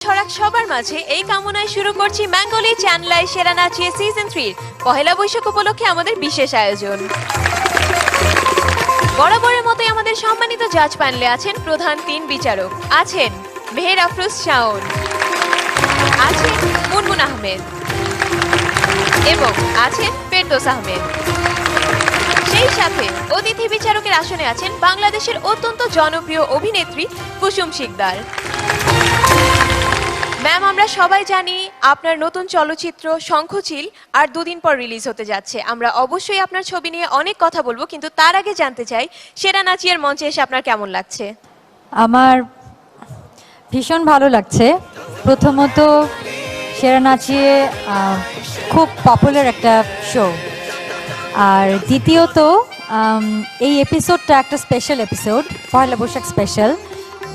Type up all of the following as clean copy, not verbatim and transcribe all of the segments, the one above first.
ছড়াক সবার মাঝে এই কামনায় শুরু করছি ম্যাঙ্গোলি চ্যানেলাই সেরা নাচিয়ে সিজন 3 পহেলা বৈশাখ উপলক্ষে আমাদের বিশেষ আয়োজন। বরাবরের মতোই আমাদের সম্মানিত জাজ প্যানেলে আছেন প্রধান 3 বিচারক, আছেন মেহের আফরোজ শাওন, আছেন মুনমুন আহমেদ এবং আছেন ফেরদৌস আহমেদ। সেই সাথে অতিথি বিচারকের আসনে আছেন বাংলাদেশের অত্যন্ত জনপ্রিয় অভিনেত্রী কুসুম শিকদার। ম্যাম, আমরা সবাই জানি আপনার নতুন চলচ্চিত্র শঙ্খচিল আর দুদিন পর রিলিজ হতে যাচ্ছে। আমরা অবশ্যই আপনার ছবি নিয়ে অনেক কথা বলবো, কিন্তু তার আগে জানতে চাই সেরা নাচিয়ার মঞ্চে এসে আপনার কেমন লাগছে? আমার ভীষণ ভালো লাগছে। প্রথমত সেরা নাচিয়ে খুব পপুলার একটা শো, আর দ্বিতীয়ত এই এপিসোডটা একটা স্পেশাল এপিসোড, পয়লা বৈশাখ স্পেশাল।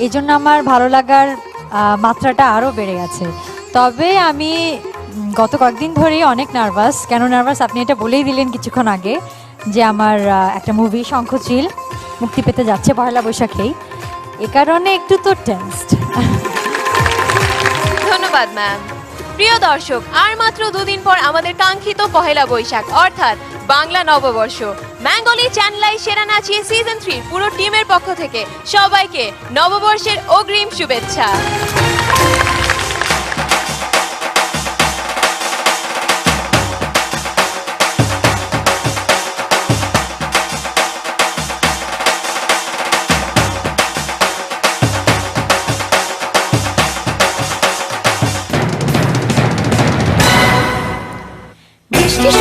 এই জন্য আমার ভালো লাগার মাত্রাটা আরও বেড়ে গেছে। তবে আমি গত কয়েকদিন ধরেই অনেক নার্ভাস। কেন নার্ভাস আপনি এটা বলেই দিলেন কিছুক্ষণ আগে, যে আমার একটা মুভি শঙ্খচিল মুক্তি পেতে যাচ্ছে পয়লা বৈশাখেই, এ কারণে একটু তো টেনসড। ধন্যবাদ ম্যাম। প্রিয় দর্শক, আর মাত্র দুদিন পর আমাদের কাঙ্ক্ষিত পহেলা বৈশাখ অর্থাৎ বাংলা নববর্ষ। ম্যাঙ্গোলি চ্যানেলাই সেরা নাচিয়ে সিজন 3 পুরো টিমের পক্ষ থেকে সবাইকে নববর্ষের অগ্রিম শুভেচ্ছা।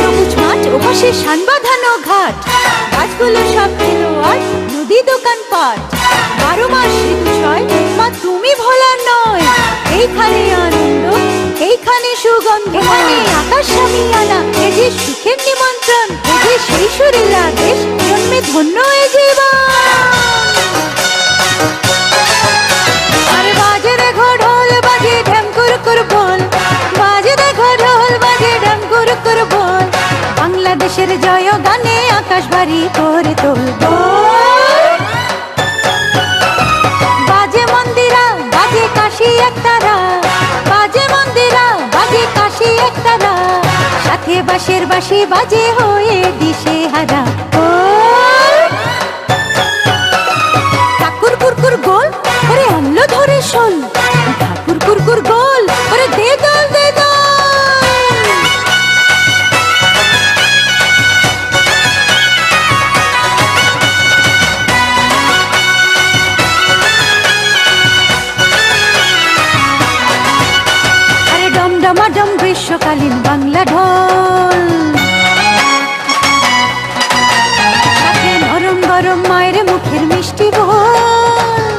সবুজ মাঠ ওপাশে শান বাঁধানো ঘাট, গাছগুলো সব খেলোয়াড়, নদী দোকান পাট, 12 মাস ঋতু ছয়, মা তুমি ভোলার নয়। এইখানে আনন্দ, এইখানে সুগন্ধ, এখানে আকাশ সামিয়ানা, এ যে সুখের নিমন্ত্রণ, এ যে সেই সুরের আদেশ, জন্মে ধন্য এ জীবন। আরে বাজে দেখো ঢোল বাজে ঢ্যাম কুরকুর বল, বাজে দেখো ঢোল বাজে ঢ্যাম কুরকুর বল, বাংলাদেশের জয় গানে আকাশ ভারী করে তুলব। বাজে মন্দিরা বাজে কাশি একতারা, বাজে মন্দিরা বাজে কাশি একতারা, সাথে বাঁশের বাঁশি বাজে হয়ে দিশে হারা। ঠাকুর কুরকুর গোল ওরে আনলো ধরে শোল, ঠাকুর কুরকুর গোল ওরে দে দল দে দল। আরে ডমডমাডম গ্রীষ্মকালীন বাংলা ঢোল, সাথে নরম গরম মায়ের মুখের মিষ্টি বল।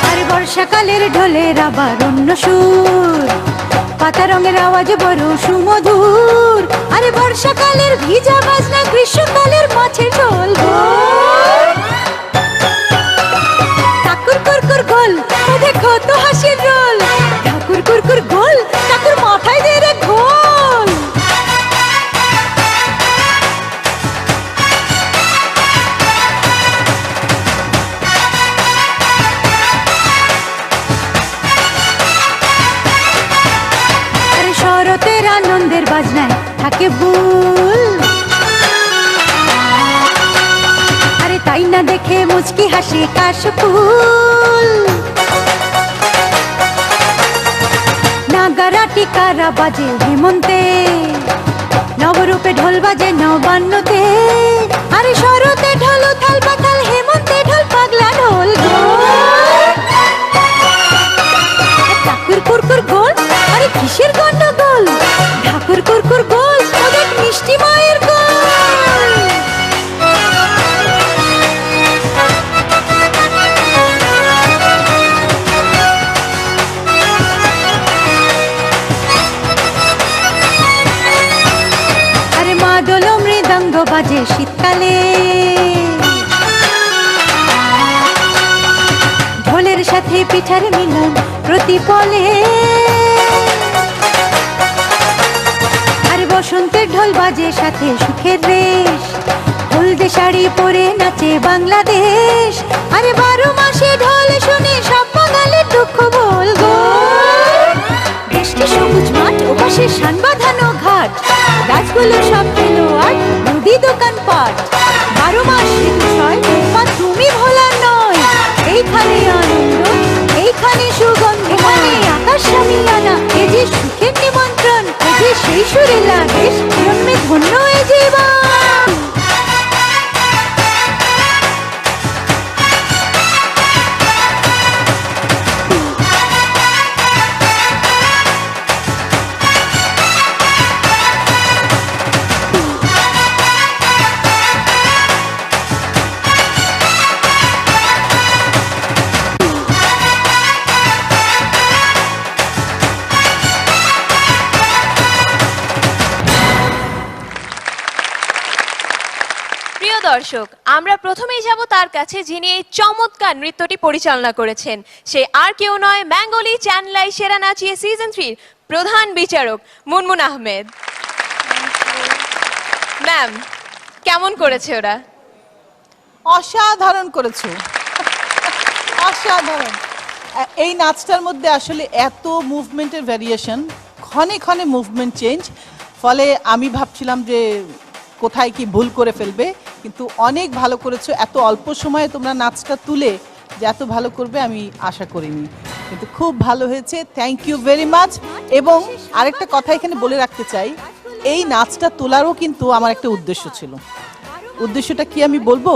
আরে বর্ষাকালের ঢোলের আবার অন্য সুর, পাতা রঙের আওয়াজ বড় সুমধুর। আরে বর্ষাকালের ভিজা বাজনা, গ্রীষ্মকালের মাছের ঝোল। ঠাকুর কুরকুর গোল ও দেখো তো হাসির রোল, ঠাকুর কুরকুর গোল ঠাকুর মাথায় দিয়ে রে ঘোল। আরে শরতের আনন্দের বাজনায় থাকে ভুল, আরে তাই না দেখে মুচকি হাসি কাশফুল। নাগারা টিকারা বাজে হেমন্তে, নবরূপে ঢোল বাজে নবান্নতে। আরে শরতে ঢোল থাল পাতাল, হেমন্তে ঢোল পাগলা ঢোল। ঠাকুর কুরকুর গোল আরে কিসের গন্ডগোল, ঠাকুর কুরকুর গোল ওদের মিষ্টি মায়ের গোল। আরে মাদল মৃদঙ্গ বাজে শীতকালে, ঢোলের সাথে পিঠার মিলন প্রতিপলে। আরে বসন্তের ঢোল বাজে সাথে সুখের রেশ, হলদে শাড়ি পরে নাচে বাংলাদেশ। আরে 12 মাসে ঢোল শুনে সব আনা, এ যে সুখের নিমন্ত্রণ, এ যে সেই সুরের আদেশ, জন্মে ধন্য এ জীবন। প্রিয় দর্শক, আমরা প্রথমেই যাব তার কাছে যিনি এই চমৎকার নৃত্যটি পরিচালনা করেছেন। সে আর কেউ নয়, বেঙ্গলি চ্যানেল আই সেরা নাচিয়ে সিজন 3 প্রধান বিচারক মুনমুন আহমেদ। ম্যাম, কেমন করেছে ওরা? অসাধারণ করেছো, অসাধারণ। এই নাচটার মধ্যে আসলে এত মুভমেন্টের ভ্যারিয়েশন, ক্ষণে ক্ষণে মুভমেন্ট চেঞ্জ, ফলে আমি ভাবছিলাম যে কোথায় কি ভুল করে ফেলবে, কিন্তু অনেক ভালো করেছো। এত অল্প সময়ে তোমরা নাচটা তুলে যে এত ভালো করবে আমি আশা করিনি, কিন্তু খুব ভালো হয়েছে। Thank you very much. এবং আরেকটা কথা এখানে বলে রাখতে চাই, এই নাচটা তোলারও কিন্তু আমার একটা উদ্দেশ্য ছিল। উদ্দেশ্যটা কি আমি বলবো?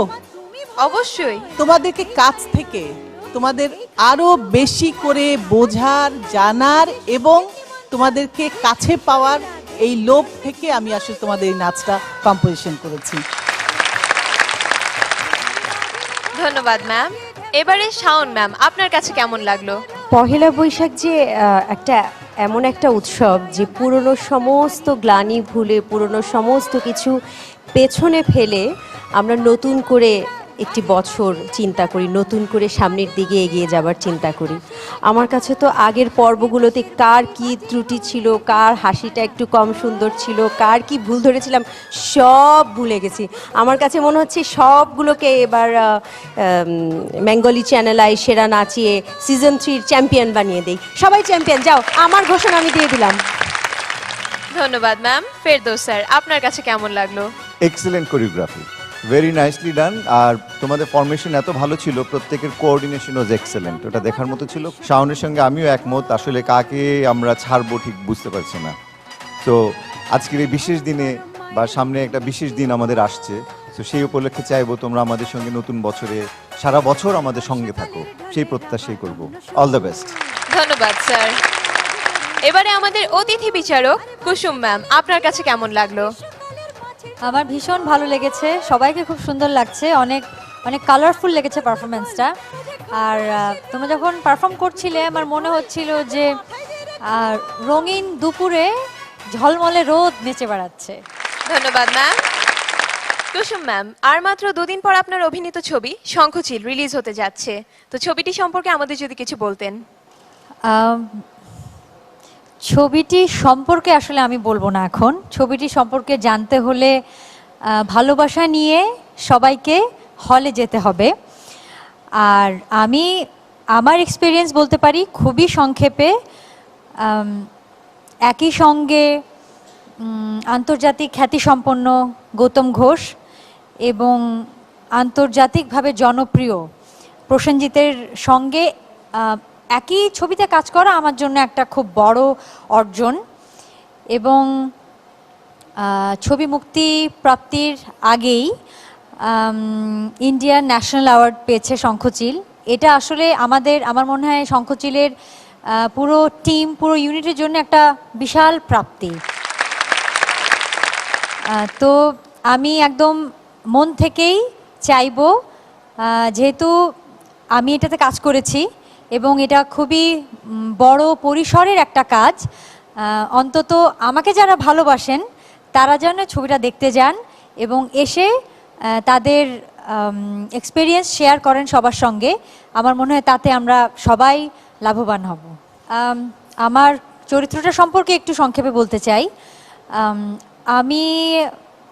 অবশ্যই। তোমাদেরকে কাছ থেকে তোমাদের আরো বেশি করে বোঝার, জানার এবং তোমাদেরকে কাছে পাওয়ার এই লোভ থেকে আমি আসলে তোমাদের এই নাচটা কম্পোজিশন করেছি। ধন্যবাদ ম্যাম। এবারে শাওন ম্যাম, আপনার কাছে কেমন লাগলো? পহেলা বৈশাখ যে একটা এমন একটা উৎসব যে পুরনো সমস্ত গ্লানি ভুলে, পুরনো সমস্ত কিছু পেছনে ফেলে আমরা নতুন করে একটি বছর চিন্তা করি, নতুন করে সামনের দিকে এগিয়ে যাবার চিন্তা করি। আমার কাছে তো আগের পর্বগুলোতে কার কি ত্রুটি ছিল, কার হাসিটা একটু কম সুন্দর ছিল, কার কি ভুল ধরেছিলাম, সব ভুলে গেছি। আমার কাছে মনে হচ্ছে সবগুলোকে এবার বেঙ্গলি চ্যানেল আই সেরা নাচিয়ে সিজন 3 চ্যাম্পিয়ন বানিয়ে দেই। সবাই চ্যাম্পিয়ন, যাও, আমার ঘোষণা আমি দিয়ে দিলাম। ধন্যবাদ ম্যাম। ফেরদৌস স্যার, আপনার কাছে কেমন লাগলো? এক্সেলেন্ট কোরিওগ্রাফি, ভেরি নাইসলি ডান। আর তোমাদের ফরমেশন এত ভালো ছিল, প্রত্যেকের কোঅর্ডিনেশন ওয়াজ এক্সেলেন্ট, ওটা দেখার মতো ছিল। শাওনের সঙ্গে আমিও একমত, আসলে কাকে আমরা ছাড়বো ঠিক বুঝতে পারছি না। তো আজকের এই বিশেষ দিনে বা সামনে একটা বিশেষ দিন আমাদের আসছে, তো সেই উপলক্ষে চাইবো তোমরা আমাদের সঙ্গে নতুন বছরে সারা বছর আমাদের সঙ্গে থাকো, সেই প্রত্যাশাই করব। All the best. ধন্যবাদ স্যার। এবারে আমাদের অতিথি বিচারক কুসুম ম্যাম, আপনার কাছে কেমন লাগলো? আমার ভীষণ ভালো লেগেছে, সবাইকে খুব সুন্দর লাগছে, অনেক অনেক কালারফুল লেগেছে পারফরমেন্সটা। আর তোমরা যখন পারফর্ম করছিলে আমার মনে হচ্ছিল যে রঙিন দুপুরে ঝলমলে রোদ নেচে বেড়াচ্ছে। ধন্যবাদ ম্যাম। কুসুম ম্যাম, আর মাত্র 2 দিন পর আপনার অভিনীত ছবি শঙ্খচিল রিলিজ হতে যাচ্ছে, তো ছবিটি সম্পর্কে আমাদের যদি কিছু বলতেন। ছবিটি সম্পর্কে আসলে আমি বলবো না এখন। ছবিটি সম্পর্কে জানতে হলে ভালোবাসা নিয়ে সবাইকে হলে যেতে হবে। আর আমি আমার এক্সপিরিয়েন্স বলতে পারি খুবই সংক্ষেপে। একই সঙ্গে আন্তর্জাতিক খ্যাতিসম্পন্ন গৌতম ঘোষ এবং আন্তর্জাতিকভাবে জনপ্রিয় প্রসেনজিতের সঙ্গে একই ছবিতে কাজ করা আমার জন্য একটা খুব বড় অর্জন। এবং ছবি মুক্তি প্রাপ্তির আগেই ইন্ডিয়ান ন্যাশনাল অ্যাওয়ার্ড পেয়েছে শঙ্খচিল। এটা আসলে আমার মনে হয় শঙ্খচিলের পুরো টিম, পুরো ইউনিটের জন্য একটা বিশাল প্রাপ্তি। তো আমি একদম মন থেকেই চাইবো, যেহেতু আমি এটাতে কাজ করেছি এবং এটা খুবই বড় পরিসরের একটা কাজ, অন্তত আমাকে যারা ভালোবাসেন তারা যেন ছবিটা দেখতে যান এবং এসে তাদের এক্সপিরিয়েন্স শেয়ার করেন সবার সঙ্গে। আমার মনে হয় তাতে আমরা সবাই লাভবান হব। আমার চরিত্রটা সম্পর্কে একটু সংক্ষেপে বলতে চাই। আমি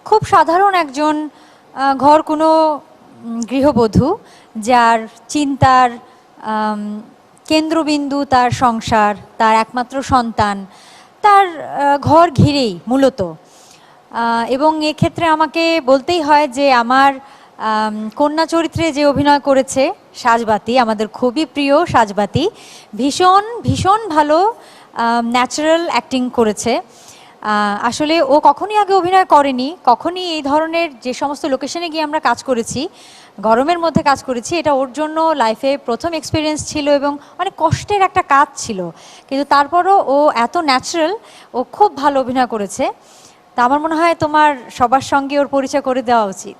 খুব সাধারণ একজন ঘর কোনো গৃহবধূ, যার চিন্তার কেন্দ্রবিন্দু তার সংসার, তার একমাত্র সন্তান, তার ঘর ঘিরেই মূলত। এবং এক্ষেত্রে আমাকে বলতেই হয় যে আমার কন্যা চরিত্রে যে অভিনয় করেছে সাজবাতি, আমাদের খুবই প্রিয় সাজবাতি, ভীষণ ভীষণ ভালো ন্যাচারাল অ্যাক্টিং করেছে। আসলে ও কখনই আগে অভিনয় করেনি, কখনই এই ধরনের যে সমস্ত লোকেশনে গিয়ে আমরা কাজ করেছি, গরমের মধ্যে কাজ করেছি, এটা ওর জন্য লাইফে প্রথম এক্সপিরিয়েন্স ছিল এবং অনেক কষ্টের একটা কাজ ছিল, কিন্তু তারপরও ও এত ন্যাচারাল, ও খুব ভালো অভিনয় করেছে। তা আমার মনে হয় তোমার সবার সঙ্গে ওর পরিচয় করে দেওয়া উচিত।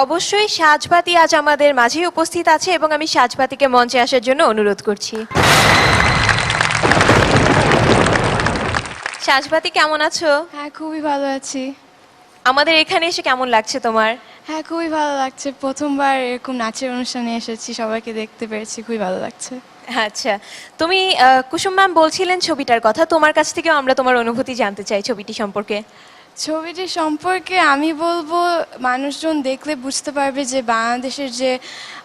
অবশ্যই সাজবাতি আজ আমাদের মাঝেই উপস্থিত আছে এবং আমি সাজবাতিকে মঞ্চে আসার জন্য অনুরোধ করছি। সাজবাতি কেমন আছো? হ্যাঁ, খুবই ভালো আছি। আমাদের এখানে এসে কেমন লাগছে তোমার? হ্যাঁ, খুবই ভালো লাগছে। প্রথমবার এরকম নাচের অনুষ্ঠানে এসেছি, সবাইকে দেখতে পেরেছি, খুবই ভালো লাগছে। আচ্ছা, তুমি কুসুম ম্যাম বলছিলেন ছবিটার কথা, তোমার কাছ থেকেও আমরা তোমার অনুভূতি জানতে চাই ছবিটি সম্পর্কে। ছবিটি সম্পর্কে আমি বলবো, মানুষজন দেখলে বুঝতে পারবে যে বাংলাদেশের যে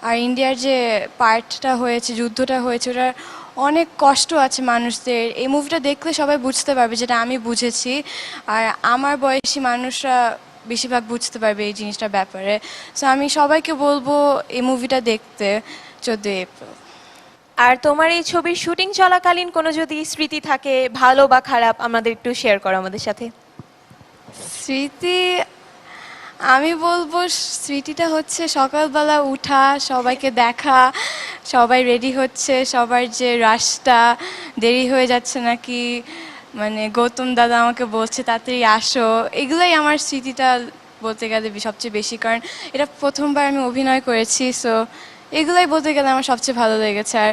আর ইন্ডিয়ার যে পার্টটা হয়েছে, যুদ্ধটা হয়েছে, ওটার অনেক কষ্ট আছে মানুষদের। এই মুভিটা দেখলে সবাই বুঝতে পারবে, যেটা আমি বুঝেছি, আর আমার বয়সী মানুষরা বেশিরভাগ বুঝতে পারবে এই জিনিসটার ব্যাপারে। সো আমি সবাইকে বলবো এই মুভিটা দেখতে 14 এপ্রিল। আর তোমার এই ছবির শুটিং চলাকালীন কোনো যদি স্মৃতি থাকে, ভালো বা খারাপ, আমাদের একটু শেয়ার করো আমাদের সাথে। স্মৃতি আমি বলবো, স্মৃতিটা হচ্ছে সকালবেলা উঠা, সবাইকে দেখা, সবাই রেডি হচ্ছে, সবার যে রাশটা দেরি হয়ে যাচ্ছে নাকি, মানে গৌতম দাদা আমাকে বলছে তাড়াতাড়ি আসো, এগুলোই আমার স্মৃতিটা বলতে গেলে সবচেয়ে বেশি, কারণ এটা প্রথমবার আমি অভিনয় করেছি। সো এগুলাই বলতে গেলে আমার সবচেয়ে ভালো লেগেছে। আর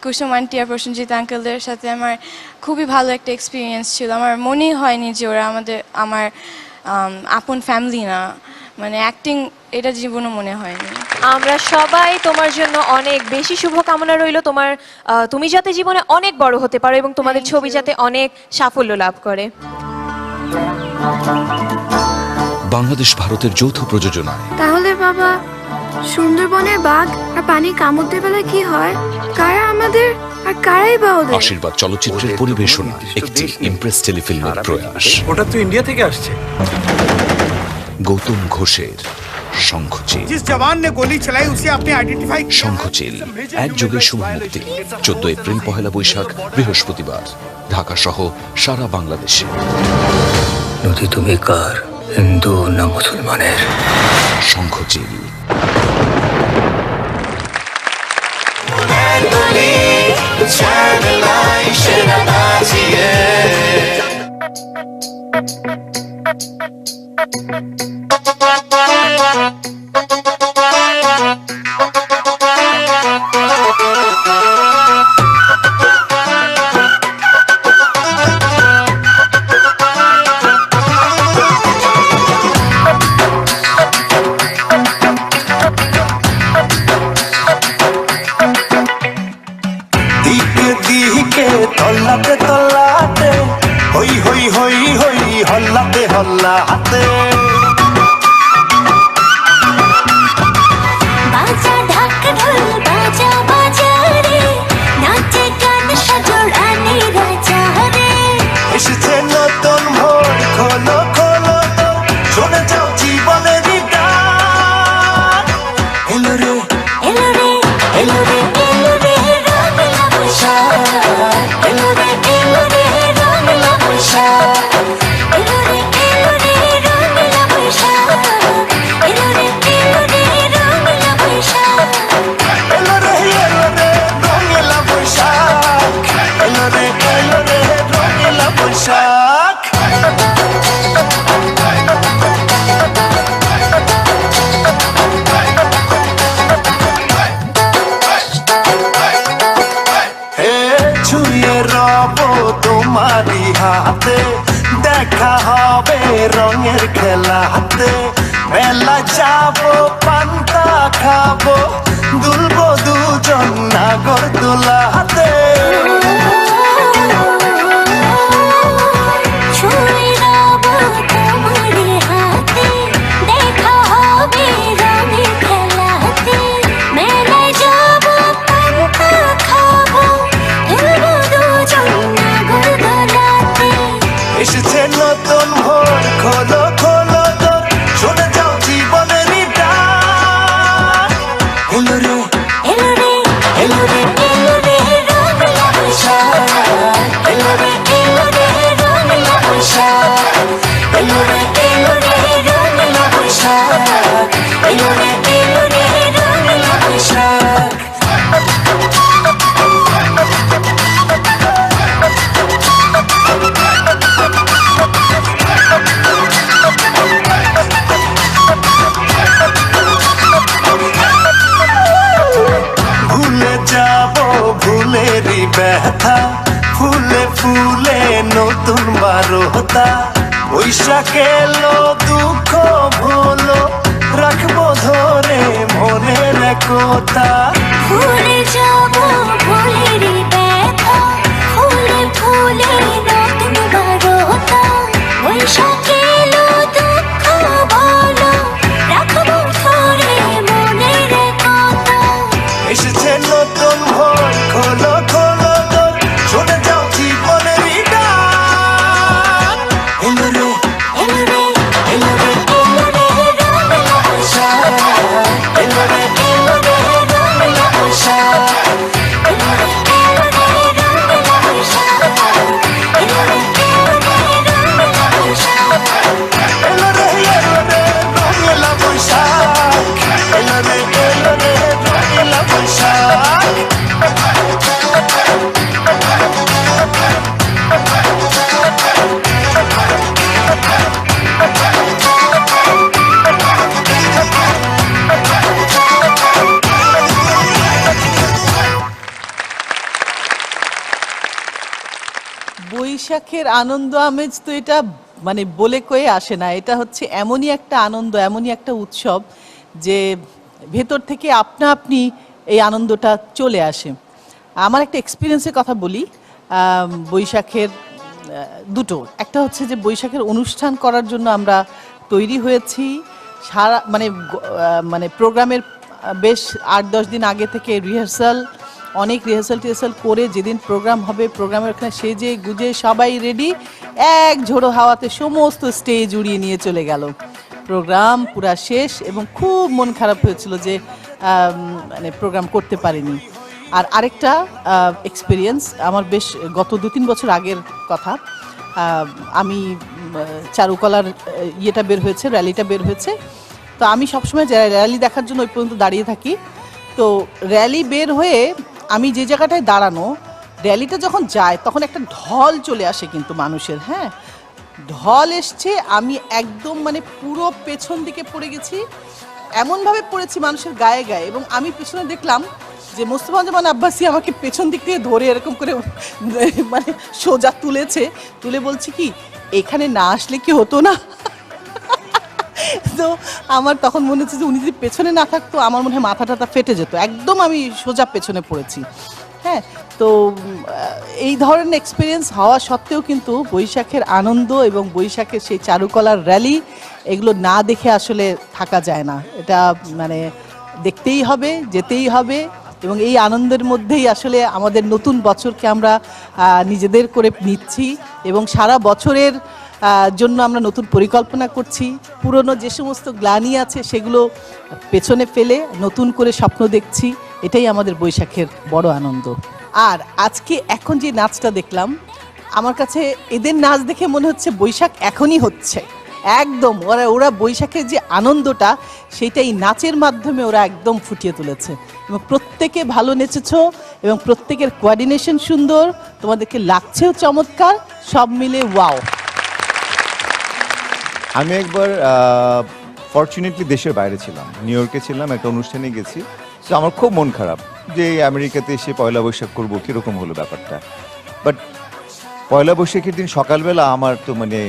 কুসুম আন্টি আর প্রসেনজিৎ আঙ্কেলদের সাথে আমার খুবই ভালো একটা এক্সপিরিয়েন্স ছিল। আমার মনেই হয়নি যে ওরা আমার আপন ফ্যামিলি না, মানে অ্যাক্টিং এটা জীবনও মনে হয়নি। আমরা সবাই তোমার জন্য অনেক বেশি শুভকামনা রইল, তুমি যাতে জীবনে অনেক বড় হতে পারো এবং তোমাদের ছবি যাতে অনেক সাফল্য লাভ করে। বাংলাদেশ ভারতের যৌথ প্রযোজনায়। তাহলে বাবা, সুন্দরবনের বাঘ আর পানি কামড় দেবে কি হয়? কারা আমাদের আর কারাই বা ওদের? আশীর্বাদ চলচ্চিত্রের পরিবেশনা একটি ইমপ্রেস টেলিফিল্মের প্রয়াস। ওটা তো ইন্ডিয়া থেকে আসছে। গৌতম ঘোষের শঙ্খচিল। जिस जवान ने गोली चलाई उसे आपने आइडेंटिफाई किया? শঙ্খচিল এক যুগের শুভ মুক্তি 14 এপ্রিল, পহেলা বৈশাখ, বৃহস্পতিবার, ঢাকা সহ সারা বাংলাদেশে। নদী তুমি কার, হিন্দু না মুসলমানের? শঙ্খচিল। তল্লাতে তল্লাতে হই হই হই হই হল্লাতে হল্লাতে বাজা ঢাক ঢোল বাজা বাজা রে, নাচে গান সাজো রানী রাজা রে। এসেছে নতুন ভোর, খোলো খোলো তো শুনে যাও জীবনের গান। এলো রে এলো রে এলো রে এলো রে রঙলা বৈশাখ, এলো রে রঙলা বৈশাখ, এলো রে রঙলা বৈশাখ, এলো রে রঙলা বৈশাখ। এলো রে রঙেলা বৈশাখ, এলো রে রঙেলা বৈশাখ। ছুঁয়ে রব তোমারি হাতে, দেখা হবে রঙের খেলাতে, মেলা যাবো পান্তা খাবো, দুলবো দুজন নাগর দোলাতে। ছুঁয়ে রব তোমারি হাতে, দেখা হবে রঙের খেলাতে, মেলায় যাব পান্তা খাবো, দুলবো দুজন নাগর দোলাতে। এসেছে নতুন ভোর, খোলো খোলো তোর শুনে যাও জীবনের ডাক। এলো রে এলো রে এলো রে ব্যথা ফুলে ফুলে নতুন বারোতা বৈশাখ এলো দুঃখ ভুলো রাখবো ধরে মনের একতা ভুলে যাব ভুলেরই ব্যথা ফুলে ফুলে নতুন বারোতা বৈশাখ এলো দুঃখ বলো রাখবো ধরে মনের কথা এসেছে নতুন ভোর খোলো খোলো দোর শুনে যাও জীবনের গান এলো রে এলো রে এলো রে রঙিলা বৈশাখ এলো রে এলো রে রঙিলা বৈশাখ এলো রে রঙিলা বৈশাখ এলো রে রঙিলা বৈশাখ এলো রে রঙিলা বৈশাখ এলো রে রঙিলা বৈশাখ বৈশাখের আনন্দ আমেজ তো এটা মানে বলে কয়ে আসে না, এটা হচ্ছে এমনই একটা আনন্দ, এমনই একটা উৎসব যে ভেতর থেকে আপনা আপনি এই আনন্দটা চলে আসে। আমার একটা এক্সপিরিয়েন্সের কথা বলি বৈশাখের দুটো, একটা হচ্ছে যে বৈশাখের অনুষ্ঠান করার জন্য আমরা তৈরি হয়েছি সারা মানে প্রোগ্রামের বেশ 8-10 দিন আগে থেকে রিহার্সাল, অনেক রিহার্সাল করে যেদিন প্রোগ্রাম হবে প্রোগ্রামের ওখানে সেজে গুজে সবাই রেডি, এক ঝোড়ো হাওয়াতে সমস্ত স্টেজ উড়িয়ে নিয়ে চলে গেল। প্রোগ্রাম পুরা শেষ এবং খুব মন খারাপ হয়েছিল যে মানে প্রোগ্রাম করতে পারিনি। আর আরেকটা এক্সপিরিয়েন্স আমার বেশ গত 2-3 বছর আগের কথা, আমি চারুকলার ইয়েটা বের হয়েছে, র্যালিটা বের হয়েছে, তো আমি সবসময় র্যালি দেখার জন্য ওই পর্যন্ত দাঁড়িয়ে থাকি। তো র্যালি বের হয়ে আমি যে জায়গাটায় দাঁড়ানো, র্যালিটা যখন যায় তখন একটা ঢল চলে আসে কিন্তু মানুষের, হ্যাঁ ঢল এসছে, আমি একদম মানে পুরো পেছন দিকে পড়ে গেছি, এমনভাবে পড়েছি মানুষের গায়ে গায়ে, এবং আমি পেছনে দেখলাম যে মোস্তফাজ্জামান আব্বাসী আমাকে পেছন দিক থেকে ধরে এরকম করে মানে সোজা তুলেছে, তুলে বলছে কি এখানে না আসলে কি হতো না। তো আমার তখন মনে হচ্ছে যে উনি যদি পেছনে না থাকতো আমার মনে হয় মাথা টাথা ফেটে যেত, একদম আমি সোজা পেছনে পড়েছি। হ্যাঁ, তো এই ধরনের এক্সপিরিয়েন্স হওয়া সত্ত্বেও কিন্তু বৈশাখের আনন্দ এবং বৈশাখের সেই চারুকলার র্যালি এগুলো না দেখে আসলে থাকা যায় না, এটা মানে দেখতেই হবে, যেতেই হবে, এবং এই আনন্দের মধ্যেই আসলে আমাদের নতুন বছরকে আমরা নিজেদের করে নিচ্ছি এবং সারা বছরের জন্য আমরা নতুন পরিকল্পনা করছি, পুরনো যে সমস্ত গ্লানি আছে সেগুলো পেছনে ফেলে নতুন করে স্বপ্ন দেখছি, এটাই আমাদের বৈশাখের বড় আনন্দ। আর আজকে এখন যে নাচটা দেখলাম, আমার কাছে এদের নাচ দেখে মনে হচ্ছে বৈশাখ এখনই হচ্ছে, একদম ওরা বৈশাখের যে আনন্দটা সেইটাই নাচের মাধ্যমে ওরা একদম ফুটিয়ে তুলেছে, এবং প্রত্যেকে ভালো নেচেছো এবং প্রত্যেকের কোঅর্ডিনেশন সুন্দর, তোমাদেরকে লাগছেও চমৎকার, সব মিলে ওয়াও। আমি একবার ফরচুনেটলি দেশের বাইরে ছিলাম, নিউ ইয়র্কে ছিলাম, একটা অনুষ্ঠানে গেছি, তো আমার খুব মন খারাপ যে আমেরিকাতে এসে পয়লা বৈশাখ করবো, কীরকম হলো ব্যাপারটা। বাট পয়লা বৈশাখের দিন সকালবেলা আমার তো মানে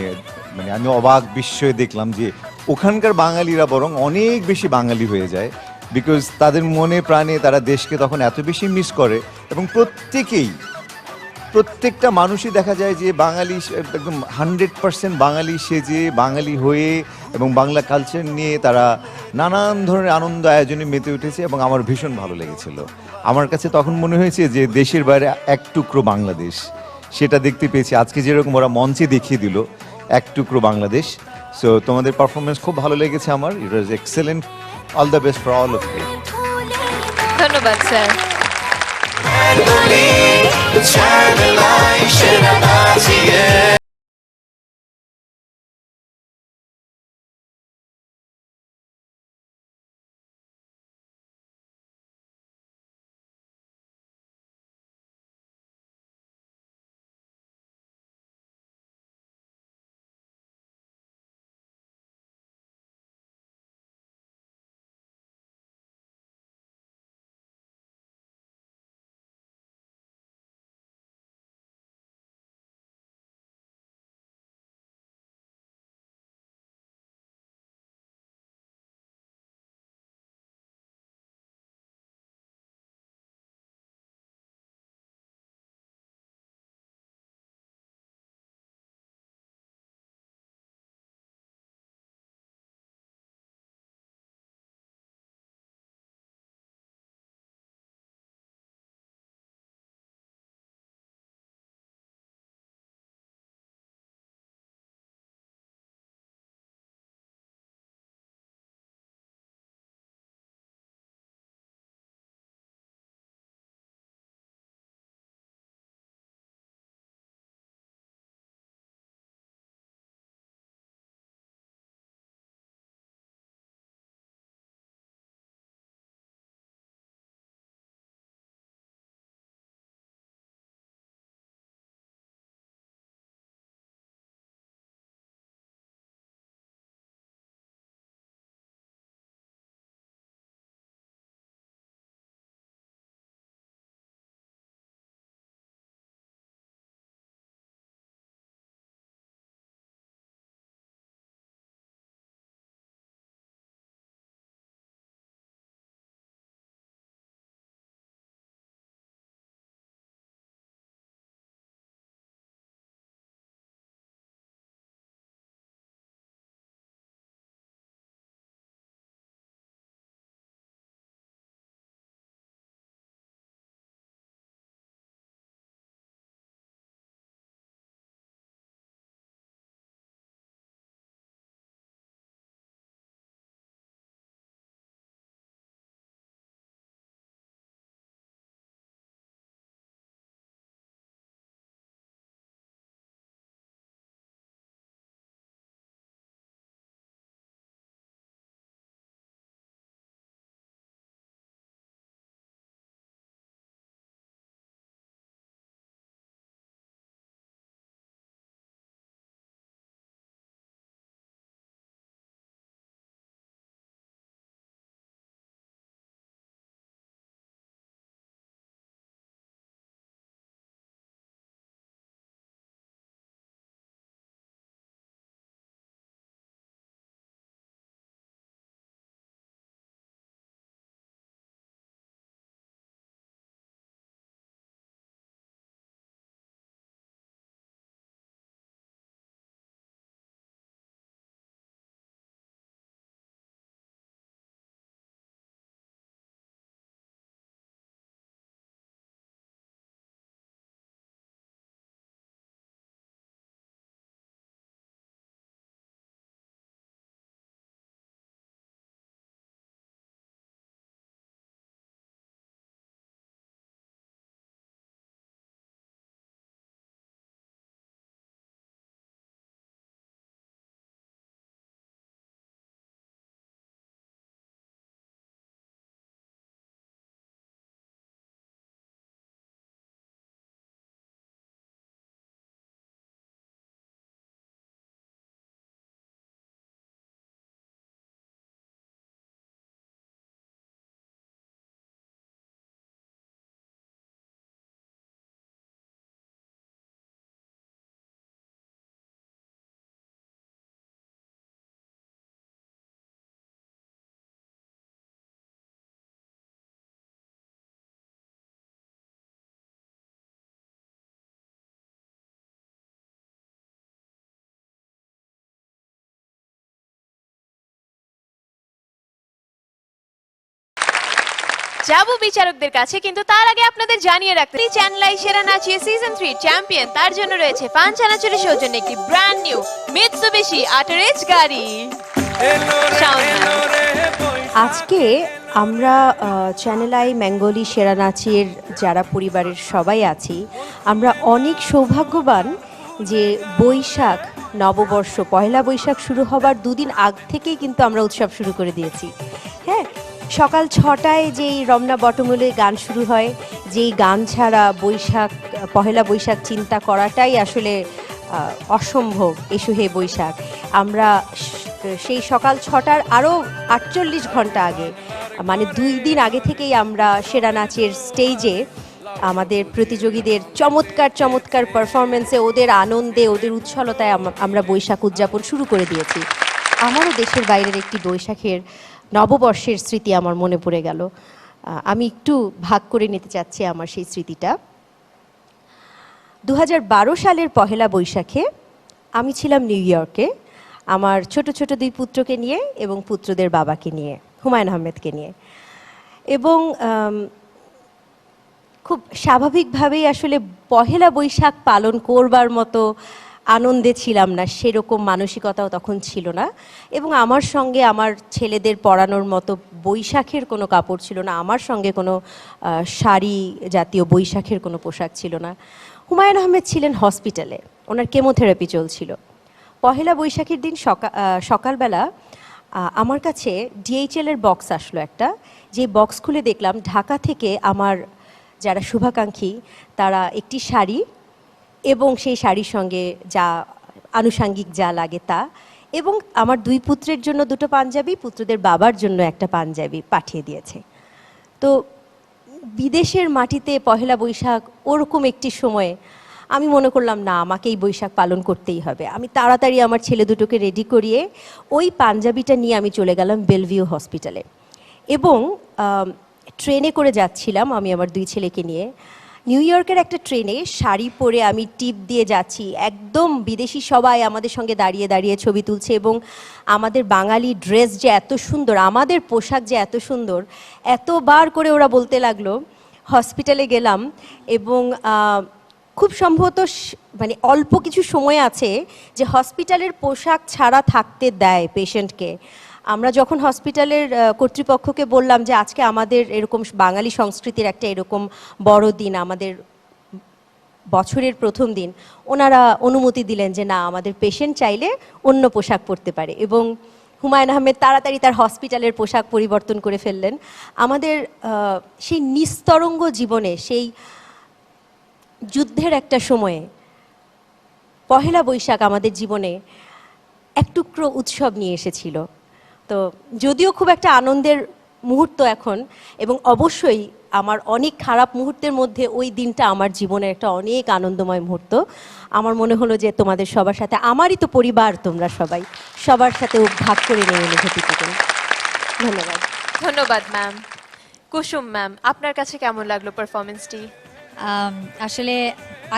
আমি অবাক বিস্ময়ে দেখলাম যে ওখানকার বাঙালিরা বরং অনেক বেশি বাঙালি হয়ে যায়, বিকজ তাদের মনে প্রাণে তারা দেশকে তখন এত বেশি মিস করে, এবং প্রত্যেকটা মানুষই দেখা যায় যে বাঙালি একদম 100% বাঙালি সেজে বাঙালি হয়ে এবং বাংলা কালচার নিয়ে তারা নানান ধরনের আনন্দ আয়োজনে মেতে উঠেছে, এবং আমার ভীষণ ভালো লেগেছিল। আমার কাছে তখন মনে হয়েছে যে দেশের বাইরে এক টুকরো বাংলাদেশ, সেটা দেখতে পেয়েছি আজকে, যেরকম ওরা মঞ্চে দেখিয়ে দিল এক টুকরো বাংলাদেশ। সো তোমাদের পারফরমেন্স খুব ভালো লেগেছে আমার, it was excellent, all the best for all of you. ধন্যবাদ স্যার। Channel I should যাব বিচারকদের কাছে, কিন্তু তার আগে আপনাদের জানিয়ে রাখতে চ্যানেল আই সেরা নাচিয়ে সিজন 3 চ্যাম্পিয়ন তার জন্য রয়েছে পান চানাচুরের সৌজন্যে একটি ব্র্যান্ড নিউ মিৎসুবিশি আটারেজ গাড়ি। শাওন ম্যাম। আজকে আমরা চ্যানেল আই ম্যাঙ্গলি সেরা নাচিয়ের যারা পরিবারের সবাই আছি, আমরা অনেক সৌভাগ্যবান যে বৈশাখ নববর্ষ পয়লা বৈশাখ শুরু হবার দুদিন আগ থেকেই কিন্তু আমরা উৎসব শুরু করে দিয়েছি। হ্যাঁ, সকাল 6টায় যেই রমনা বটমূলে গান শুরু হয়, যেই গান ছাড়া বৈশাখ পহেলা বৈশাখ চিন্তা করাটাই আসলে অসম্ভব। এসো হে বৈশাখ, আমরা সেই সকাল 6টার আরও 48 ঘন্টা আগে, মানে 2 দিন আগে থেকেই আমরা সেরা নাচের স্টেজে আমাদের প্রতিযোগীদের চমৎকার চমৎকার পারফরমেন্সে, ওদের আনন্দে, ওদের উচ্ছলতায় আমরা বৈশাখ উদযাপন শুরু করে দিয়েছি। আমারও দেশের বাইরের একটি বৈশাখের নববর্ষের স্মৃতি আমার মনে পড়ে গেল। আমি একটু ভাগ করে নিতে চাচ্ছি আমার সেই স্মৃতিটা। 2012 সালের পহেলা বৈশাখে আমি ছিলাম নিউ ইয়র্কে আমার ছোট ছোট 2 পুত্রকে নিয়ে এবং পুত্রদের বাবাকে নিয়ে, হুমায়ুন আহমেদকে নিয়ে। এবং খুব স্বাভাবিকভাবেই আসলে পহেলা বৈশাখ পালন করবার মতো আনন্দে ছিলাম না, সেরকম মানসিকতাও তখন ছিল না। এবং আমার সঙ্গে আমার ছেলেদের পরানোর মতো বৈশাখের কোনো কাপড় ছিল না, আমার সঙ্গে কোনো শাড়ি জাতীয় বৈশাখের কোনো পোশাক ছিল না। হুমায়ুন আহমেদ ছিলেন হসপিটালে, ওনার কেমোথেরাপি চলছিল। পহেলা বৈশাখের দিন সকালবেলা আমার কাছে DHL এর বক্স আসলো একটা, যে বক্স খুলে দেখলাম ঢাকা থেকে আমার যারা শুভাকাঙ্ক্ষী তারা একটি শাড়ি এবং সেই শাড়ির সঙ্গে যা আনুষাঙ্গিক যা লাগে তা, এবং আমার 2 পুত্রের জন্য 2টো পাঞ্জাবি, পুত্রদের বাবার জন্য একটা পাঞ্জাবি পাঠিয়ে দিয়েছে। তো বিদেশের মাটিতে পহেলা বৈশাখ ওরকম একটি সময়ে আমি মনে করলাম না, আমাকে এই বৈশাখ পালন করতেই হবে। আমি তাড়াতাড়ি আমার ছেলে দুটোকে রেডি করিয়ে ওই পাঞ্জাবিটা নিয়ে আমি চলে গেলাম বেলভিউ হসপিটালে। এবং ট্রেনে করে যাচ্ছিলাম আমি আমার 2 ছেলেকে নিয়ে। নিউ ইয়র্কের একটা ট্রেনে শাড়ি পরে আমি টিপ দিয়ে যাচ্ছি, একদম বিদেশি সবাই আমাদের সঙ্গে দাঁড়িয়ে দাঁড়িয়ে ছবি তুলছে। এবং আমাদের বাঙালি ড্রেস যে এত সুন্দর, আমাদের পোশাক যে এত সুন্দর, এতবার করে ওরা বলতে লাগলো। হসপিটালে গেলাম এবং খুব সম্ভবত মানে অল্প কিছু সময় আছে যে হসপিটালের পোশাক ছাড়া থাকতে দেয় পেশেন্টকে। আমরা যখন হসপিটালের কর্তৃপক্ষকে বললাম যে আজকে আমাদের এরকম বাঙালি সংস্কৃতির একটা এরকম বড় দিন, আমাদের বছরের প্রথম দিন, ওনারা অনুমতি দিলেন যে না, আমাদের পেশেন্ট চাইলে অন্য পোশাক পরতে পারে। এবং হুমায়ুন আহমেদ তাড়াতাড়ি তার হসপিটালের পোশাক পরিবর্তন করে ফেললেন। আমাদের সেই নিস্তরঙ্গ জীবনে, সেই যুদ্ধের একটা সময়ে পহেলা বৈশাখ আমাদের জীবনে এক টুকরো উৎসব নিয়ে এসেছিল। তো যদিও খুব একটা আনন্দের মুহূর্ত এখন, এবং অবশ্যই আমার অনেক খারাপ মুহূর্তের মধ্যে ওই দিনটা আমার জীবনের একটা অনেক আনন্দময় মুহূর্ত। আমার মনে হলো যে তোমাদের সবার সাথে, আমারই তো পরিবার তোমরা সবাই, সবার সাথে ভাগ করে নিয়ে অনুভূতিটুকু। ধন্যবাদ। ধন্যবাদ ম্যাম। কুসুম ম্যাম, আপনার কাছে কেমন লাগলো পারফরমেন্সটি? আসলে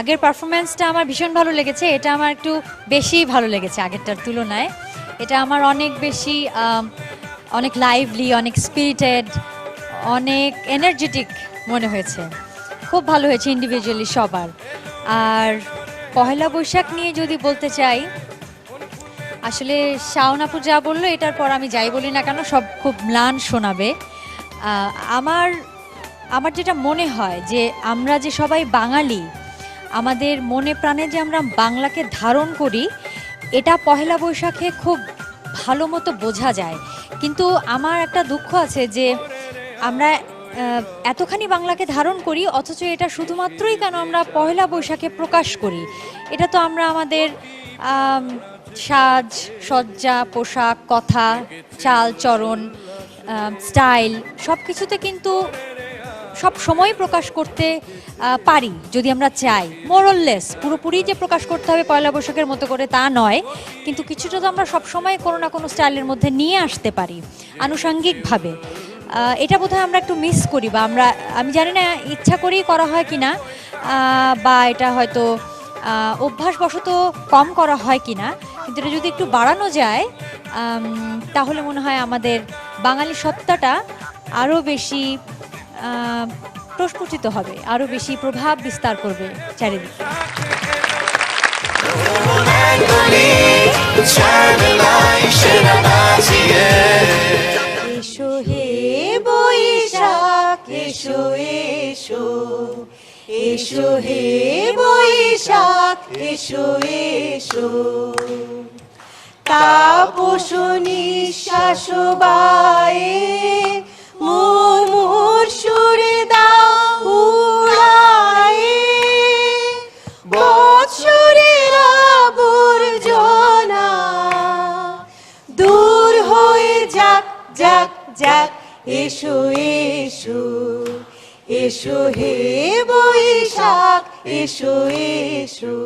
আগের পারফরমেন্সটা আমার ভীষণ ভালো লেগেছে, এটা আমার একটু বেশি ভালো লেগেছে আগেরটার তুলনায়। এটা আমার অনেক বেশি, অনেক লাইভলি, অনেক স্পিরিটেড, অনেক এনার্জেটিক মনে হয়েছে। খুব ভালো হয়েছে ইন্ডিভিজুয়ালি সবার। আর পহেলা বৈশাখ নিয়ে যদি বলতে চাই, আসলে শাওন আপু যা বললো এটার পর আমি যাই বলি না কেন সব খুব ম্লান শোনাবে। আমার যেটা মনে হয় যে আমরা যে সবাই বাঙালি, আমাদের মনে প্রাণে যে আমরা বাংলাকে ধারণ করি, এটা পহেলা বৈশাখে খুব ভালো মতো বোঝা যায়। কিন্তু আমার একটা দুঃখ আছে যে আমরা এতখানি বাংলাকে ধারণ করি, অথচ এটা শুধুমাত্রই কেন আমরা পহেলা বৈশাখে প্রকাশ করি। এটা তো আমরা আমাদের সাজ সজ্জা, পোশাক, কথা, চাল চরণ, স্টাইল সব কিছুতে কিন্তু সব সময় প্রকাশ করতে পারি যদি আমরা চাই। মোরললেস পুরোপুরি যে প্রকাশ করতে হবে পয়লা বৈশাখের মতো করে তা নয়, কিন্তু কিছুটা তো আমরা সবসময় কোনো না কোনো স্টাইলের মধ্যে নিয়ে আসতে পারি আনুষাঙ্গিকভাবে। এটা বোধহয় আমরা একটু মিস করি, বা আমি জানি না ইচ্ছা করেই করা হয় কিনা, বা এটা হয়তো অভ্যাসবশত কম করা হয় কিনা। কিন্তু এটা যদি একটু বাড়ানো যায় তাহলে মনে হয় আমাদের বাঙালি সত্তাটা আরও বেশি প্রস্ফুটিত হবে, আরও বেশি প্রভাব বিস্তার করবে চারিদিকে। এসো হে বৈশাখ এসো এসো, এসো হে বৈশাখ এসো এসো, তাপস নিঃশ্বাস বায়ে মুমুর সুরে দাও উড়ায়ে, বৎসরের আবর্জনা দূর হয়ে যাক যাক যাক, এসো এসো, এসো হে বৈশাখ এসো এসো।